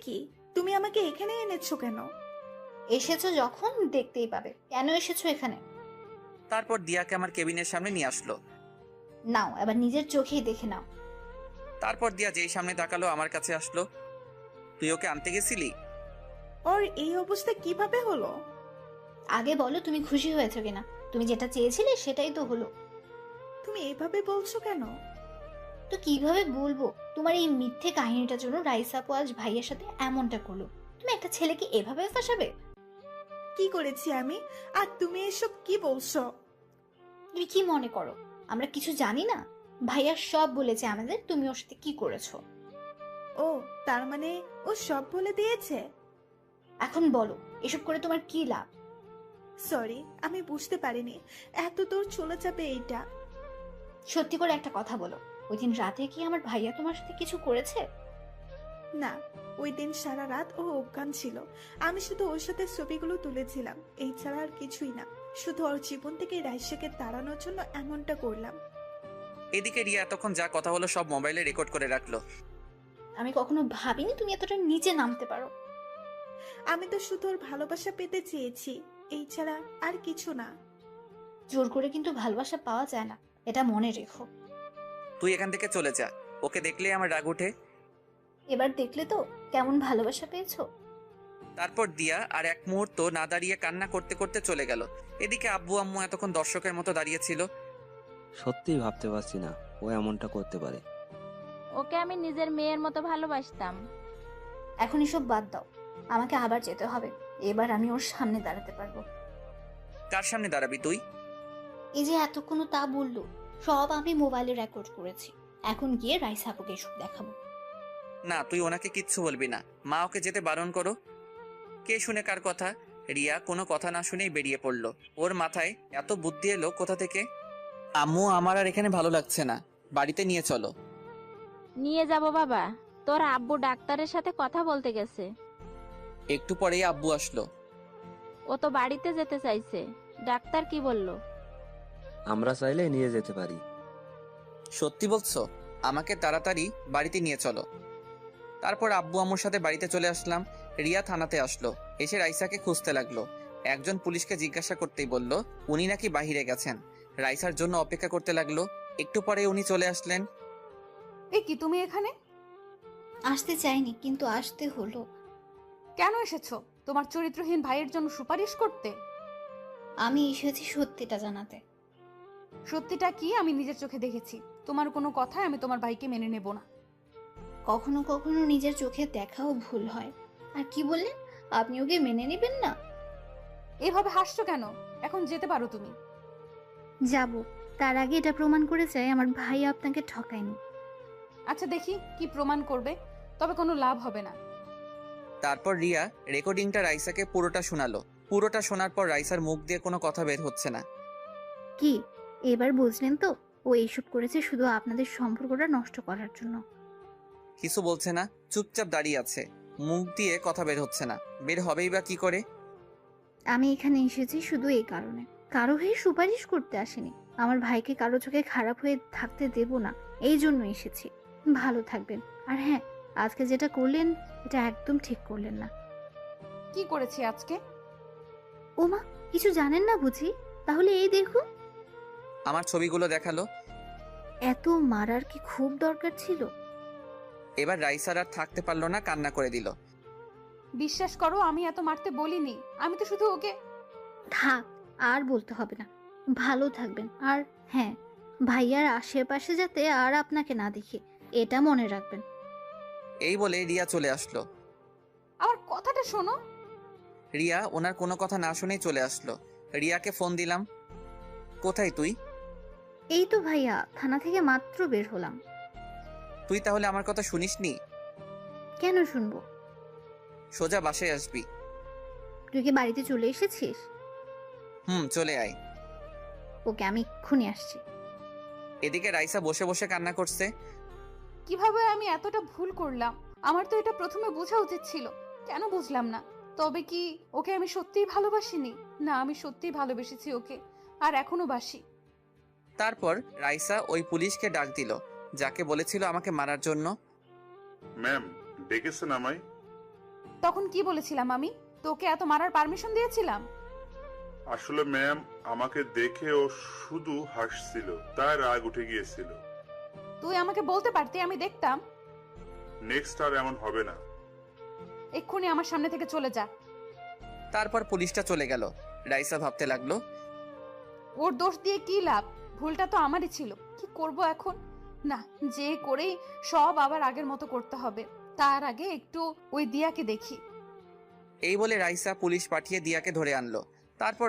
কি, তুমি আমাকে এখানে এনেছো কেন? এসেছো যখন দেখতেই পাবে। কেন এসেছো এখানে? তারপর দিয়াকে আমার কেবিনের সামনে নিয়ে আসলো। নাও, এবার নিজের চোখেই দেখে নাও। তারপর দিয়া যেই সামনে তাকালো আমার কাছে আসলো। তুই ওকে আনতে গেছিলি? ওর এই অবস্থা কিভাবে হলো? আগে বলো তুমি খুশি হয়েছো কিনা। তুমি যেটা চেয়েছিলে সেটাই তো হলো। তুমি এইভাবে বলছো কেন? তো কিভাবে বলবো? তোমার এই মিথ্যে কাহিনীটার জন্য রাইসা আপু আজ ভাইয়ের সাথে এমনটা করলো। তুমি একটা ছেলেকে এভাবে ফাঁসাবে? কি করেছি আমি? আর তুমি এসব কি বলছো? তুমি কি মনে করো আমরা কিছু জানি না? ভাইয়া সব বলেছে আমাদের, তুমি ওর সাথে কি করেছো। ও, তার মানে ও সব বলে দিয়েছে? এখন বলো এসব করে তোমার কি লাভ? সরি, আমি বুঝতে পারিনি এত দূর চলে যাবে এইটা। সত্যি করে একটা কথা বলো, ওই দিন রাতে কি আমার ভাইয়া তোমার সাথে কিছু করেছে? না, ওই দিন সারা রাত ও অজ্ঞান ছিল। আমি শুধু ওর সাথে ছবিগুলো তুলেছিলাম, এই ছাড়া আর কিছুই না। শুধু ওর জীবন থেকে রাইসাকে তাড়ানোর জন্য এমনটা করলাম। এদিকে রিয়া এতক্ষণ যা কথা হলো সব মোবাইলে রেকর্ড করে রাখলো। আমি কখনো ভাবিনি তুমি এতটা নিচে নামতে পারো। আমি তো শুধু ওর ভালোবাসা পেতে চেয়েছি, এই ছাড়া আর কিছু না। জোর করে কিন্তু ভালোবাসা পাওয়া যায় না, এটা মনে রেখো। তুই এখান থেকে চলে যা, ওকে দেখলে আমার রাগ ওঠে। এবার দেখলে তো কেমন ভালোবাসা পেয়েছো। তারপর দিয়া আর এক মুহূর্ত না দাঁড়িয়ে কান্না করতে করতে চলে গেল। এদিকে আব্বু আম্মু এতক্ষণ দর্শকের মতো দাঁড়িয়েছিল। সত্যিই ভাবতে পারছি না ও এমনটা করতে পারে। ওকে আমি নিজের মেয়ের মতো ভালোবাসতাম। এখন এসব বাদ দাও, আমাকে আবার যেতে হবে। এবার আমি ওর সামনে দাঁড়াতে পারবো। কার সামনে দাঁড়াবি তুই? এই যে এতক্ষণ তা বললো, সব আমি মোবাইলে রেকর্ড করেছি। এখন গিয়ে রাইসা আপুকে এসব দেখাবো। না, তুই ওনাকে কিচ্ছু বলবি না। মা ওকে যেতে বারণ করো। কে শুনে কার কথা? রিয়া কোনো কথা না শুনেই বেরিয়ে পড়লো। ওর মাথায় এত বুদ্ধি এলো কোথা থেকে? আম্মু, আমার আর এখানে ভালো লাগছে না, বাড়িতে নিয়ে চলো। নিয়ে যাব বাবা, তোর আব্বু ডাক্তারের সাথে কথা বলতে গেছে। একটু পরেই আব্বু আসলো। ও তো বাড়িতে যেতে চাইছে, ডাক্তার কি বলল? আমরা চাইলে নিয়ে যেতে পারি। সত্যি বলছো? আমাকে তাড়াতাড়ি বাড়িতে নিয়ে চলো। তারপর আব্বু আম্মুর সাথে বাড়িতে চলে আসলাম। রিয়া থানাতে আসলো, এসে রাইসাকে খুঁজতে লাগলো। একজন পুলিশকে জিজ্ঞাসা করতেই বলল উনি নাকি বাহিরে গেছেন। রাইসার জন্য অপেক্ষা করতে লাগলো। একটু পরে উনি চলে আসলেন। এ কি, তুমি এখানে? আসতে চাইনি কিন্তু আসতে হলো। কেন এসেছো? তোমার চরিত্রহীন ভাইয়ের জন্য সুপারিশ করতে? আমি এসেছি সত্যিটা জানাতে। সত্যিটা কি আমি নিজের চোখে দেখেছি। তোমার কোনো কথায় আমি তোমার ভাইকে মেনে নেব না। কখনো কখনো নিজের চোখে দেখাও ভুল হয়। আর কি বললেন, আপনি ওকে মেনে নেবেন না? এভাবে হাসছো কেন? এখন যেতে পারো তুমি। যাব, তার আগে এটা প্রমাণ করে চাই আমার ভাই আপনাকে ঠকায়নি। আচ্ছা দেখি কি প্রমাণ করবে, তবে কোনো লাভ হবে না। তারপর রিয়া রেকর্ডিংটা রাইসাকে পুরোটা শোনালো। পুরোটা শোনার পর রাইসার মুখ দিয়ে কোনো কথা বের হচ্ছে না। কি এবার বুঝলেন তো, ও এইসব করেছে শুধু আপনাদের সম্পর্কটা নষ্ট করার জন্য। কিছু বলছে না, চুপচাপ দাঁড়িয়ে আছে। মুখ দিয়ে কথা বের হচ্ছে না, বের হবেই বা কি করে? আমি এখানে এসেছি শুধু এই কারণে, কারো হয়ে সুপারিশ করতে আসেনি। আমার ভাইকে কারো চোখে খারাপ হয়ে থাকতে দেব না, এই জন্য এসেছি। ভালো থাকবেন। আর হ্যাঁ, আজকে যেটা করলেন এটা একদম ঠিক করলেন না। কি করেছি আজকে? ওমা, কিছু জানেন না বুঝি? তাহলে এই দেখুন। আমার ছবিগুলো দেখালো। এত মারার কি খুব দরকার ছিল? এবার রাইসার আর থাকতে পারলো না, কান্না করে দিল। বিশ্বাস করো আমি এত মারতে বলিনি, আমি তো শুধু ওকে। থাক, আর বলতে হবে না। ভালো থাকবেন। আর হ্যাঁ, ভাইয়ার আশেপাশে যাতে আর আপনাকে না দেখি, এটা মনে রাখবেন। এই বলে রিয়া চলে আসলো। আমার কথাটা শোনো। রিয়া ওনার কোনো কথা না শুনেই চলে আসলো। রিয়াকে ফোন দিলাম। কোথায় তুই? এই তো ভাইয়া, থানা থেকে মাত্র বের হলাম। তুই তাহলে আমার কথা শুনিসনি? কেন শুনবো? সোজা বাসায় আসবি। তুই কি বাড়িতে চলে এসেছিস? চলে আয়। ওকে, আমি এক্ষুনি আসছি। এদিকে রাইসা বসে বসে কান্না করছে। কিভাবে আমি এতটা ভুল করলাম? আমার তো এটা প্রথমে বোঝা উচিত ছিল, কেন বুঝলাম না? তবে কি ওকে আমি সত্যিই ভালোবাসিনি? না, আমি সত্যিই ভালোবেসেছি ওকে, আর এখনো বাসি। তারপর রাইসা ওই পুলিশকে ডাক দিল যাকে বলেছিল আমাকে মারার জন্য। ম্যাম, ডেকেছেন আমায়? তখন কি বলেছিলাম আমি? তোকে এত মারার পারমিশন দিয়েছিলাম? আসলে ম্যাম, আমাকে দেখে ও শুধু হাসছিল, তাই রাগ উঠে গিয়েছিল। তুই আমাকে বলতে পারতি, আমি দেখতাম। নেক্সট আর এমন হবে না। এক্ষুনি আমার সামনে থেকে চলে যা। তারপর পুলিশটা চলে গেল। রাইসা ভাবতে লাগলো, ওর দোষ দিয়ে কি লাভ? ভুলটা তো আমারই ছিল। কি করব এখন? না, যে করেই সব আবার আগের মতো করতে হবে। তার আগে একটু ওই দিয়াকে দেখি। এই বলে রাইসা পুলিশ পাঠিয়ে দিয়াকে ধরে আনলো। তারপর